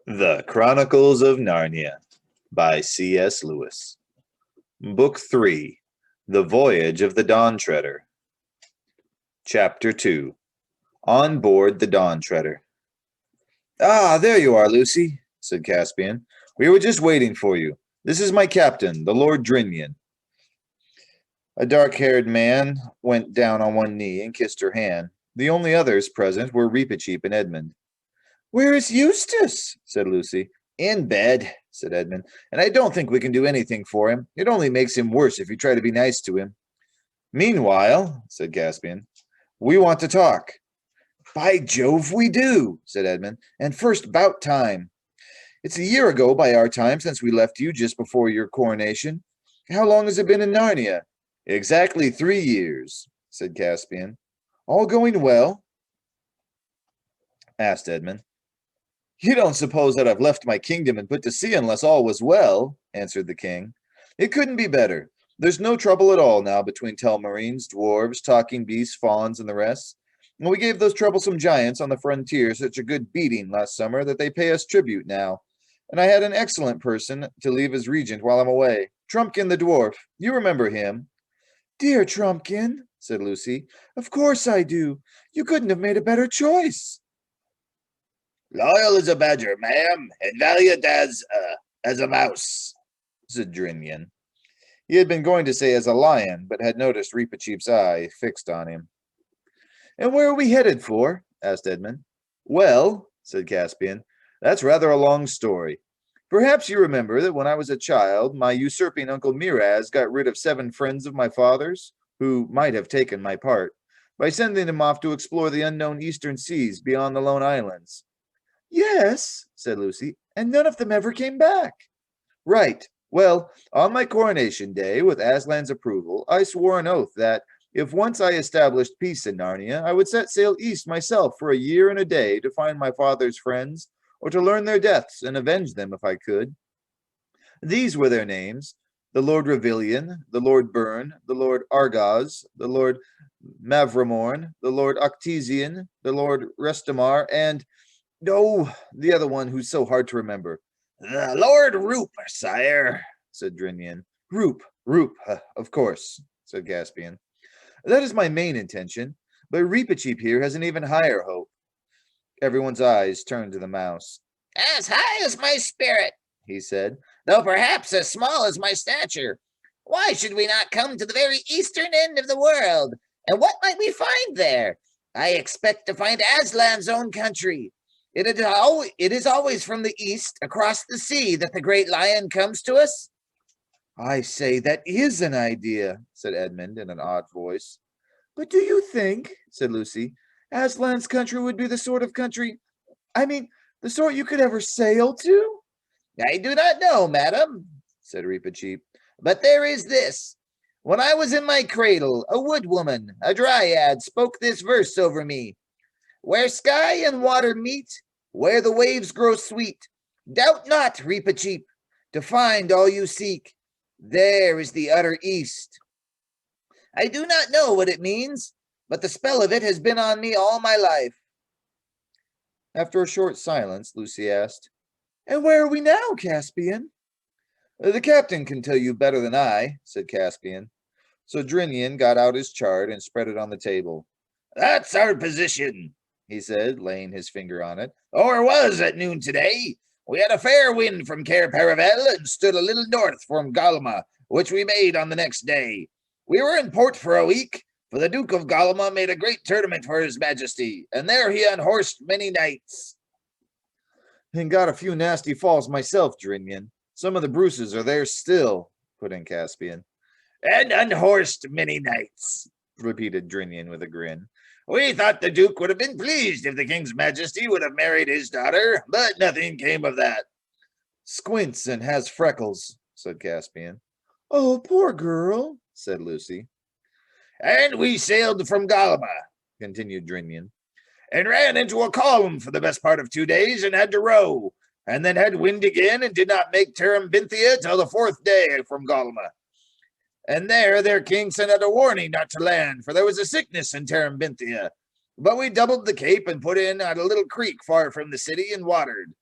The Chronicles of Narnia by C.S. Lewis. Book 3. The Voyage of the Dawn Treader. Chapter 2. On Board the Dawn Treader. "Ah, there you are, Lucy," said Caspian. "We were just waiting for you. This is my captain, the Lord Drinian." A dark-haired man went down on one knee and kissed her hand. The only others present were Reepicheep and Edmund. "Where is Eustace?" said Lucy. "In bed," said Edmund, "and I don't think we can do anything for him. It only makes him worse if you try to be nice to him." "Meanwhile," said Caspian, "we want to talk." "By Jove, we do," said Edmund, "and first 'bout time. It's a year ago by our time since we left you just before your coronation. How long has it been in Narnia?" "Exactly 3 years," said Caspian. "All going well?" asked Edmund. "You don't suppose that I've left my kingdom and put to sea unless all was well," answered the king. "It couldn't be better. There's no trouble at all now between Telmarines, dwarves, talking beasts, fauns, and the rest. And we gave those troublesome giants on the frontier such a good beating last summer that they pay us tribute now. And I had an excellent person to leave as regent while I'm away. Trumpkin the dwarf. You remember him." "Dear Trumpkin," said Lucy. "Of course I do. You couldn't have made a better choice." "Loyal as a badger, ma'am, and valiant as a mouse," said Drinian. He had been going to say as a lion, but had noticed Reepicheep's eye fixed on him. "And where are we headed for?" asked Edmund. "Well," said Caspian, "that's rather a long story. Perhaps you remember that when I was a child, my usurping Uncle Miraz got rid of 7 friends of my father's, who might have taken my part, by sending them off to explore the unknown eastern seas beyond the Lone Islands." "Yes," said Lucy, "and none of them ever came back." "Right. Well, on my coronation day, with Aslan's approval, I swore an oath that, if once I established peace in Narnia, I would set sail east myself for a year and a day to find my father's friends, or to learn their deaths and avenge them if I could. These were their names: the Lord Revillion, the Lord Byrne, the Lord Argos, the Lord Mavramorn, the Lord Octesian, the Lord Restamar, and the other one who's so hard to remember." "The Lord Roop, sire," said Drinian. Roop, of course," said Caspian. "That is my main intention, but Reepicheep here has an even higher hope." Everyone's eyes turned to the mouse. "As high as my spirit," he said, "though perhaps as small as my stature. Why should we not come to the very eastern end of the world? And what might we find there? I expect to find Aslan's own country. It is always from the east, across the sea, that the great lion comes to us." "I say, that is an idea," said Edmund in an odd voice. "But do you think," said Lucy, "Aslan's country would be the sort of country, the sort you could ever sail to?" "I do not know, madam," said Reepicheep, "but there is this. When I was in my cradle, a wood woman, a dryad, spoke this verse over me: 'Where sky and water meet, where the waves grow sweet, doubt not, Reepicheep, to find all you seek. There is the utter east.' I do not know what it means, but the spell of it has been on me all my life." After a short silence, Lucy asked, "And where are we now, Caspian?" "The captain can tell you better than I," said Caspian. So Drinian got out his chart and spread it on the table. "That's our position," he said, laying his finger on it, "or was at noon today. We had a fair wind from Cair Paravel and stood a little north from Galma, which we made on the next day. We were in port for a week, for the Duke of Galma made a great tournament for his majesty, and there he unhorsed many knights." "And got a few nasty falls myself, Drinian. Some of the Bruces are there still," put in Caspian. "And unhorsed many knights," repeated Drinian with a grin. "We thought the Duke would have been pleased if the King's Majesty would have married his daughter, but nothing came of that." "Squints and has freckles," said Caspian. "Oh, poor girl," said Lucy. "And we sailed from Galma," continued Drinian, "and ran into a calm for the best part of 2 days and had to row, and then had wind again and did not make Terabithia till the 4th day from Galma. And there their king sent out a warning not to land, for there was a sickness in Terabithia. But we doubled the cape and put in at a little creek far from the city and watered.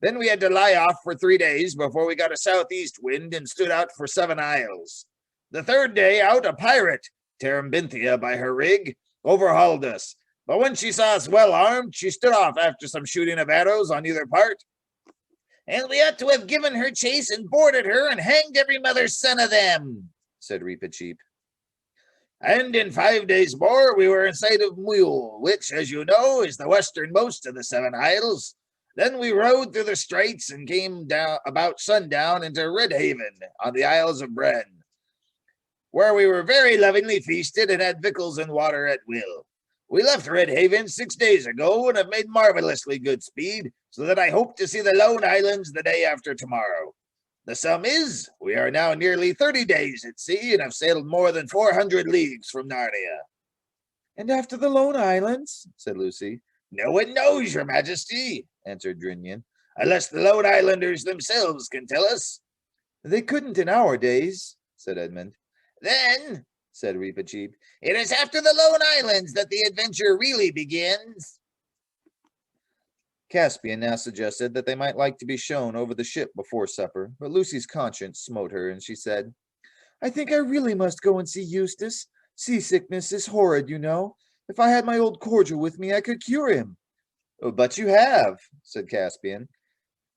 Then we had to lie off for 3 days before we got a southeast wind and stood out for 7 isles. The 3rd day out, a pirate, Terabithia by her rig, overhauled us. But when she saw us well armed, she stood off after some shooting of arrows on either part. And we ought to have given her chase and boarded her and hanged every mother's son of them, said Reepicheep. And in 5 days more, we were in sight of Mule, which, as you know, is the westernmost of the 7 isles. Then we rode through the straits and came down about sundown into Redhaven on the Isles of Bren, where we were very lovingly feasted and had victuals and water at will. We left Redhaven 6 days ago and have made marvelously good speed, so that I hope to see the Lone Islands the day after tomorrow. The sum is, we are now nearly 30 days at sea and have sailed more than 400 leagues from Narnia. And after the Lone Islands, said Lucy. No one knows, your majesty, answered Drinian, unless the Lone Islanders themselves can tell us. They couldn't in our days, said Edmund. Then, said Reepicheep, it is after the Lone Islands that the adventure really begins. Caspian now suggested that they might like to be shown over the ship before supper, but Lucy's conscience smote her, and she said, I think I really must go and see Eustace. Seasickness is horrid, you know. If I had my old cordial with me, I could cure him. Oh, but you have, said Caspian.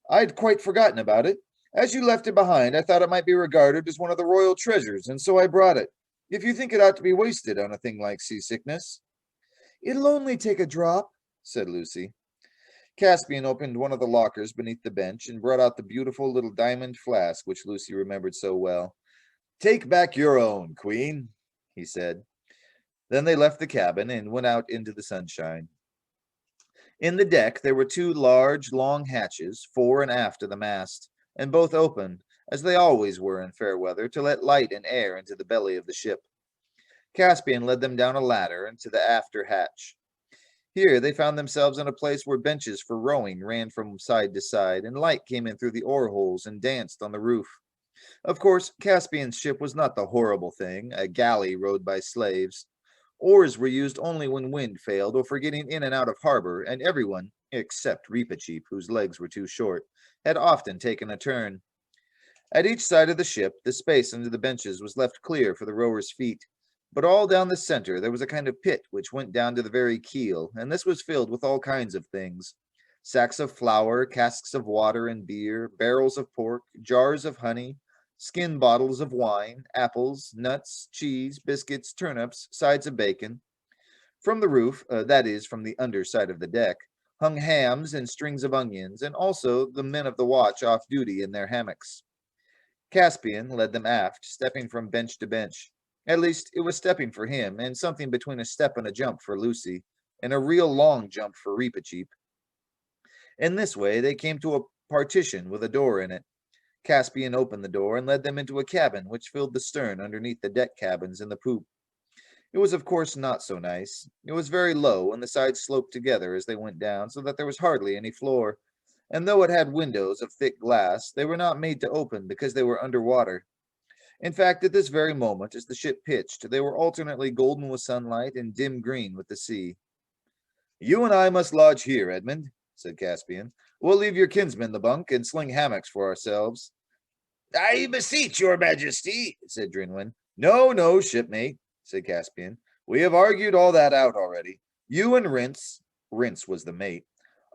I'd quite forgotten about it. As you left it behind, I thought it might be regarded as one of the royal treasures, and so I brought it. If you think it ought to be wasted on a thing like seasickness. It'll only take a drop, said Lucy. Caspian opened one of the lockers beneath the bench and brought out the beautiful little diamond flask which Lucy remembered so well. Take back your own, Queen, he said. Then they left the cabin and went out into the sunshine. In the deck there were 2 large, long hatches, fore and aft of the mast, and both open, as they always were in fair weather, to let light and air into the belly of the ship. Caspian led them down a ladder into the after hatch. Here they found themselves in a place where benches for rowing ran from side to side, and light came in through the oar holes and danced on the roof. Of course, Caspian's ship was not the horrible thing, a galley rowed by slaves. Oars were used only when wind failed or for getting in and out of harbor, and everyone, except Reepicheep, whose legs were too short, had often taken a turn. At each side of the ship, the space under the benches was left clear for the rowers' feet. But all down the center there was a kind of pit which went down to the very keel, and this was filled with all kinds of things. Sacks of flour, casks of water and beer, barrels of pork, jars of honey, skin bottles of wine, apples, nuts, cheese, biscuits, turnips, sides of bacon. From the roof, that is, from the under side of the deck, hung hams and strings of onions, and also the men of the watch off duty in their hammocks. Caspian led them aft, stepping from bench to bench. At least, it was stepping for him, and something between a step and a jump for Lucy, and a real long jump for Reepicheep. In this way, they came to a partition with a door in it. Caspian opened the door and led them into a cabin which filled the stern underneath the deck cabins in the poop. It was, of course, not so nice. It was very low, and the sides sloped together as they went down, so that there was hardly any floor. And though it had windows of thick glass, they were not made to open because they were under water. In fact, at this very moment, as the ship pitched, they were alternately golden with sunlight and dim green with the sea. You and I must lodge here, Edmund, said Caspian. We'll leave your kinsmen the bunk and sling hammocks for ourselves. I beseech your majesty, said Drinwin. No, shipmate, said Caspian. We have argued all that out already. You and Rince was the mate,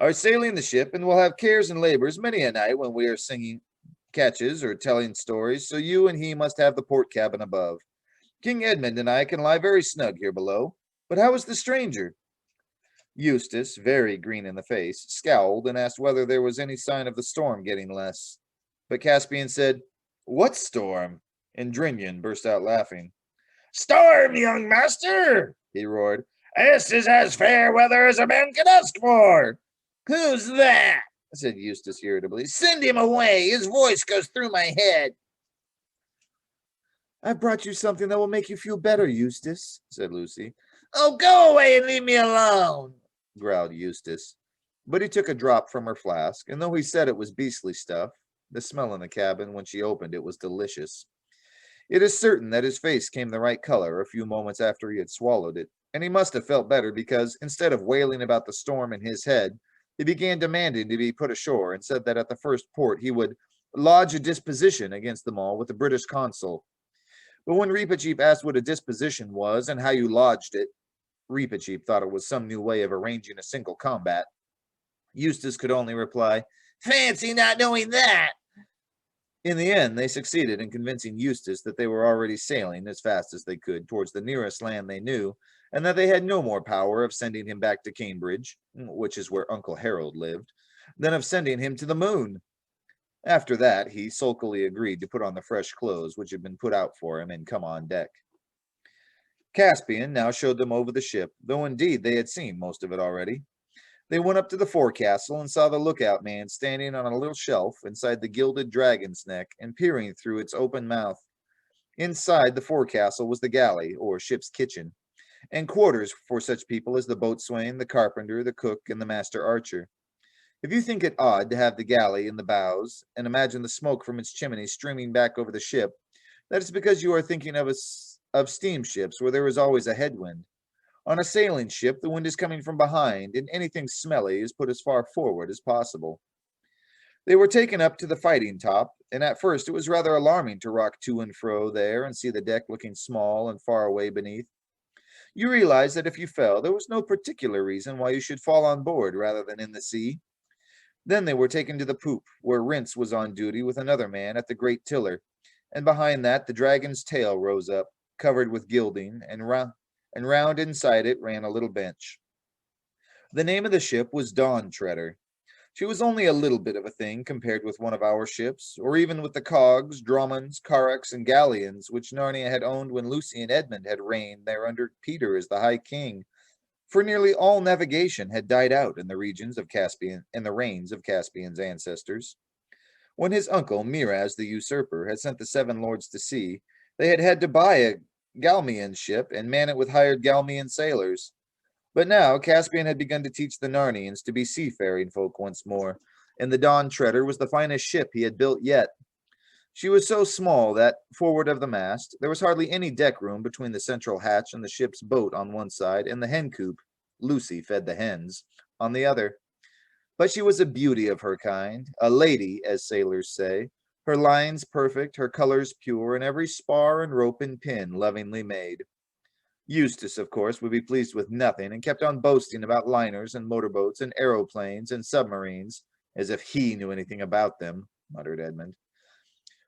are sailing the ship, and will have cares and labors many a night when we are singing catches or telling stories, so you and he must have the port cabin above. King Edmund and I can lie very snug here below. But how is the stranger? Eustace, very green in the face, scowled and asked whether there was any sign of the storm getting less. But Caspian said, What storm? And Drinian burst out laughing. Storm, young master, he roared. This is as fair weather as a man can ask for. Who's that? Said Eustace irritably. Send him away. His voice goes through my head. I've brought you something that will make you feel better, Eustace, said Lucy. Oh, go away and leave me alone, growled Eustace. But he took a drop from her flask, and though he said it was beastly stuff, the smell in the cabin when she opened it was delicious. It is certain that his face came the right color a few moments after he had swallowed it, and he must have felt better because, instead of wailing about the storm in his head, He began demanding to be put ashore and said that at the first port he would lodge a disposition against them all with the British consul. But when Reepicheep asked what a disposition was and how you lodged it, Reepicheep thought it was some new way of arranging a single combat. Eustace could only reply, "Fancy not knowing that." In the end, they succeeded in convincing Eustace that they were already sailing as fast as they could towards the nearest land they knew, and that they had no more power of sending him back to Cambridge, which is where Uncle Harold lived, than of sending him to the moon. After that, he sulkily agreed to put on the fresh clothes which had been put out for him and come on deck. Caspian now showed them over the ship, though indeed they had seen most of it already. They went up to the forecastle and saw the lookout man standing on a little shelf inside the gilded dragon's neck and peering through its open mouth. Inside the forecastle was the galley, or ship's kitchen, and quarters for such people as the boatswain, the carpenter, the cook, and the master archer. If you think it odd to have the galley in the bows, and imagine the smoke from its chimney streaming back over the ship, that is because you are thinking of steamships where there is always a headwind. On a sailing ship, the wind is coming from behind, and anything smelly is put as far forward as possible. They were taken up to the fighting top, and at first it was rather alarming to rock to and fro there and see the deck looking small and far away beneath. You realized that if you fell, there was no particular reason why you should fall on board rather than in the sea. Then they were taken to the poop, where Rince was on duty with another man at the great tiller, and behind that the dragon's tail rose up, covered with gilding, and round inside it ran a little bench. The name of the ship was Dawn Treader. She was only a little bit of a thing compared with one of our ships, or even with the cogs, dromons, carracks, and galleons which Narnia had owned when Lucy and Edmund had reigned there under Peter as the High King, for nearly all navigation had died out in the regions of Caspian and the reigns of Caspian's ancestors. When his uncle, Miraz the usurper, had sent the seven lords to sea, they had had to buy a Galmian ship and man it with hired Galmian sailors. But now Caspian had begun to teach the Narnians to be seafaring folk once more, and the Dawn Treader was the finest ship he had built yet. She was so small that, forward of the mast, there was hardly any deck room between the central hatch and the ship's boat on one side and the hen coop, Lucy fed the hens, on the other. But she was a beauty of her kind, a lady, as sailors say, her lines perfect, her colors pure, and every spar and rope and pin lovingly made. Eustace, of course, would be pleased with nothing, and kept on boasting about liners and motorboats and aeroplanes and submarines, as if he knew anything about them, muttered Edmund.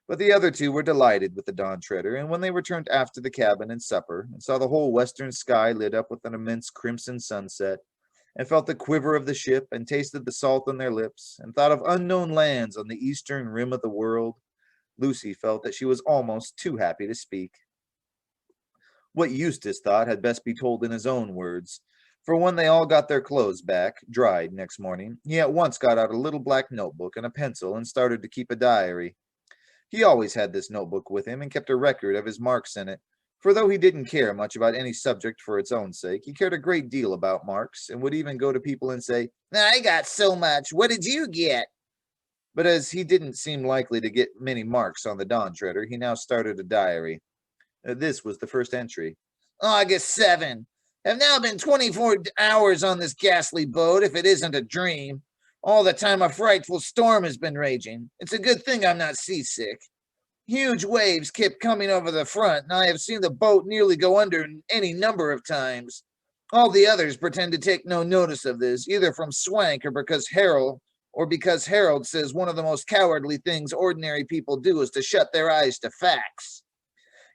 But the other two were delighted with the Dawn Treader, and when they returned aft to the cabin and supper, and saw the whole western sky lit up with an immense crimson sunset, and felt the quiver of the ship, and tasted the salt on their lips, and thought of unknown lands on the eastern rim of the world, Lucy felt that she was almost too happy to speak. What Eustace thought had best be told in his own words, for when they all got their clothes back, dried, next morning, he at once got out a little black notebook and a pencil and started to keep a diary. He always had this notebook with him and kept a record of his marks in it, for though he didn't care much about any subject for its own sake, he cared a great deal about marks, and would even go to people and say, "I got so much. What did you get?" But as he didn't seem likely to get many marks on the Dawn Treader, he now started a diary. This was the first entry. August 7. Have now been 24 hours on this ghastly boat, if it isn't a dream. All the time a frightful storm has been raging. It's a good thing I'm not seasick. Huge waves kept coming over the front, and I have seen the boat nearly go under any number of times. All the others pretend to take no notice of this, either from swank or because Harold says one of the most cowardly things ordinary people do is to shut their eyes to facts.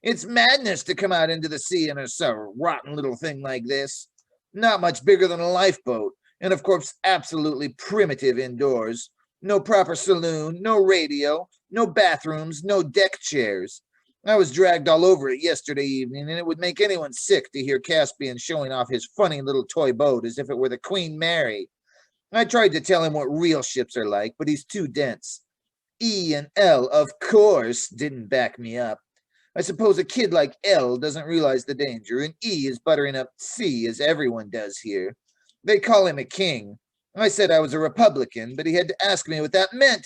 It's madness to come out into the sea in a rotten little thing like this. Not much bigger than a lifeboat, and of course absolutely primitive indoors. No proper saloon, no radio, no bathrooms, no deck chairs. I was dragged all over it yesterday evening, and it would make anyone sick to hear Caspian showing off his funny little toy boat as if it were the Queen Mary. I tried to tell him what real ships are like, but he's too dense. E and L, of course, didn't back me up. I suppose a kid like L doesn't realize the danger, and E is buttering up C, as everyone does here. They call him a king. I said I was a Republican, but he had to ask me what that meant.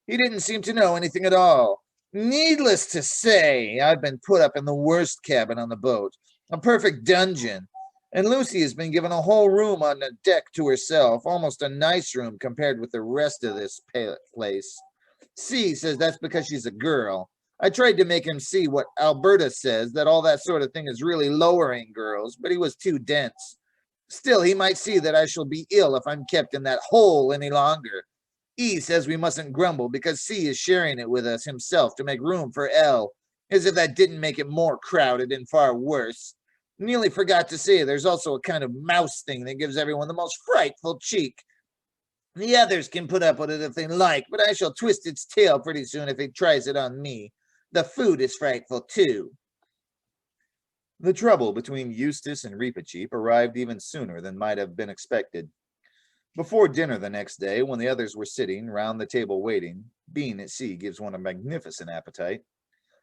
He didn't seem to know anything at all. Needless to say, I've been put up in the worst cabin on the boat, a perfect dungeon. And Lucy has been given a whole room on the deck to herself, almost a nice room compared with the rest of this place. C says that's because she's a girl. I tried to make him see what Alberta says, that all that sort of thing is really lowering girls, but he was too dense. Still, he might see that I shall be ill if I'm kept in that hole any longer. E says we mustn't grumble because C is sharing it with us himself to make room for L, as if that didn't make it more crowded and far worse. Nearly forgot to say there's also a kind of mouse thing that gives everyone the most frightful cheek. The others can put up with it if they like, but I shall twist its tail pretty soon if it tries it on me. The food is frightful too. The trouble between Eustace and Reepicheep arrived even sooner than might have been expected. Before dinner the next day, when the others were sitting round the table waiting, being at sea gives one a magnificent appetite,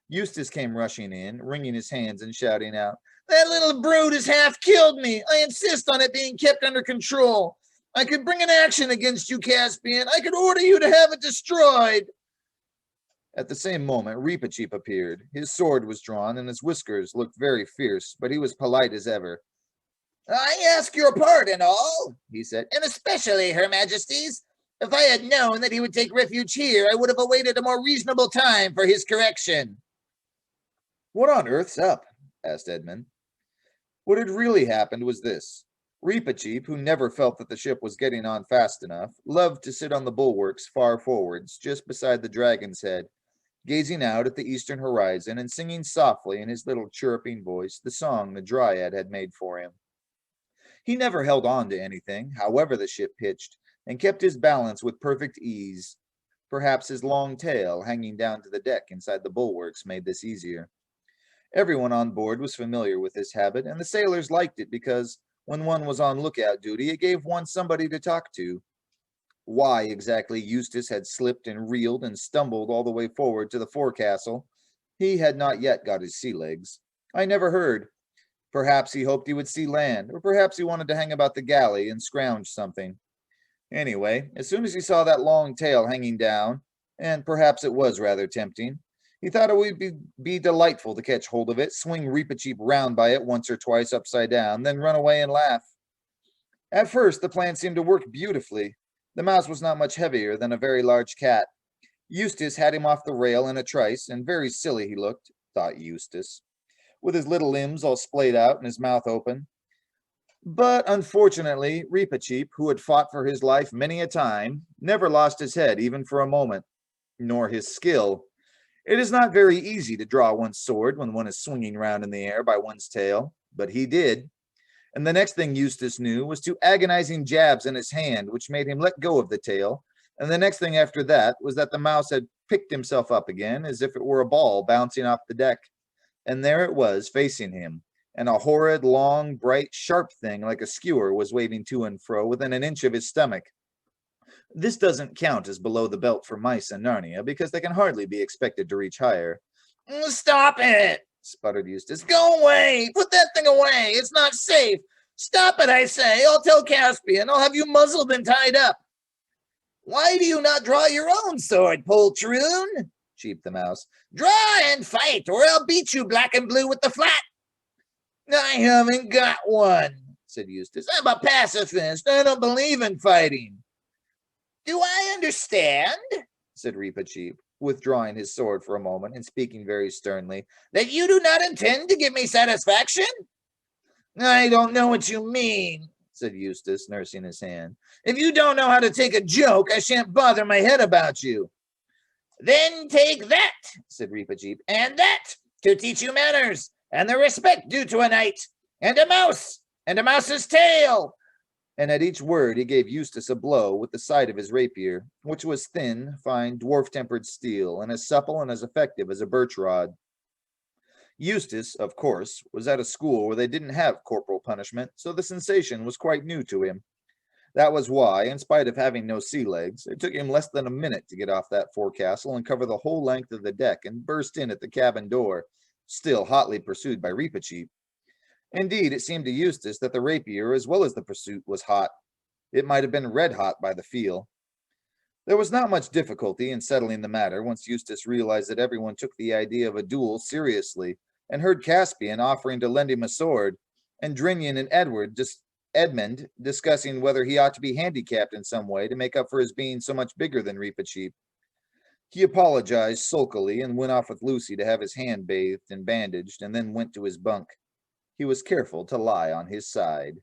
Eustace came rushing in, wringing his hands and shouting out, "That little brood has half killed me. I insist on it being kept under control. I could bring an action against you, Caspian. I could order you to have it destroyed." At the same moment, Reepicheep appeared. His sword was drawn, and his whiskers looked very fierce, but he was polite as ever. "I ask your pardon, all," he said, "and especially Her Majesty's. If I had known that he would take refuge here, I would have awaited a more reasonable time for his correction." "What on earth's up?" asked Edmund. What had really happened was this. Reepicheep, who never felt that the ship was getting on fast enough, loved to sit on the bulwarks far forwards, just beside the dragon's head, gazing out at the eastern horizon and singing softly in his little chirruping voice the song the Dryad had made for him. He never held on to anything, however the ship pitched, and kept his balance with perfect ease. Perhaps his long tail hanging down to the deck inside the bulwarks made this easier. Everyone on board was familiar with this habit, and the sailors liked it because, when one was on lookout duty, it gave one somebody to talk to. Why exactly Eustace had slipped and reeled and stumbled all the way forward to the forecastle, he had not yet got his sea legs. I never heard. Perhaps he hoped he would see land, or perhaps he wanted to hang about the galley and scrounge something. Anyway, as soon as he saw that long tail hanging down, and perhaps it was rather tempting, he thought it would be delightful to catch hold of it, swing Reepicheep round by it once or twice upside down, then run away and laugh. At first, the plan seemed to work beautifully. The mouse was not much heavier than a very large cat. Eustace had him off the rail in a trice, and very silly he looked, thought Eustace, with his little limbs all splayed out and his mouth open. But unfortunately, Reepicheep, who had fought for his life many a time, never lost his head even for a moment, nor his skill. It is not very easy to draw one's sword when one is swinging round in the air by one's tail, but he did. And the next thing Eustace knew was two agonizing jabs in his hand, which made him let go of the tail. And the next thing after that was that the mouse had picked himself up again as if it were a ball bouncing off the deck. And there it was, facing him, and a horrid, long, bright, sharp thing like a skewer was waving to and fro within an inch of his stomach. This doesn't count as below the belt for mice in Narnia, because they can hardly be expected to reach higher. "Stop it," sputtered Eustace. "Go away. Put that thing away. It's not safe. Stop it, I say. I'll tell Caspian. I'll have you muzzled and tied up." "Why do you not draw your own sword, poltroon?" cheeped the mouse. "Draw and fight, or I'll beat you black and blue with the flat." "I haven't got one," said Eustace. "I'm a pacifist. I don't believe in fighting." "Do I understand," said Reepicheep, withdrawing his sword for a moment and speaking very sternly, "that you do not intend to give me satisfaction?" "I don't know what you mean," said Eustace, nursing his hand. "If you don't know how to take a joke, I shan't bother my head about you." "Then take that," said Reepicheep, "and that, to teach you manners, and the respect due to a knight, and a mouse, and a mouse's tail." And at each word he gave Eustace a blow with the side of his rapier, which was thin, fine, dwarf-tempered steel, and as supple and as effective as a birch rod. Eustace, of course, was at a school where they didn't have corporal punishment, so the sensation was quite new to him. That was why, in spite of having no sea legs, it took him less than a minute to get off that forecastle and cover the whole length of the deck and burst in at the cabin door, still hotly pursued by Reepicheep. Indeed, it seemed to Eustace that the rapier, as well as the pursuit, was hot. It might have been red hot by the feel. There was not much difficulty in settling the matter once Eustace realized that everyone took the idea of a duel seriously, and heard Caspian offering to lend him a sword. and Drinian and Edmund discussing whether he ought to be handicapped in some way to make up for his being so much bigger than Reepicheep. He apologized sulkily and went off with Lucy to have his hand bathed and bandaged, and then went to his bunk. He was careful to lie on his side.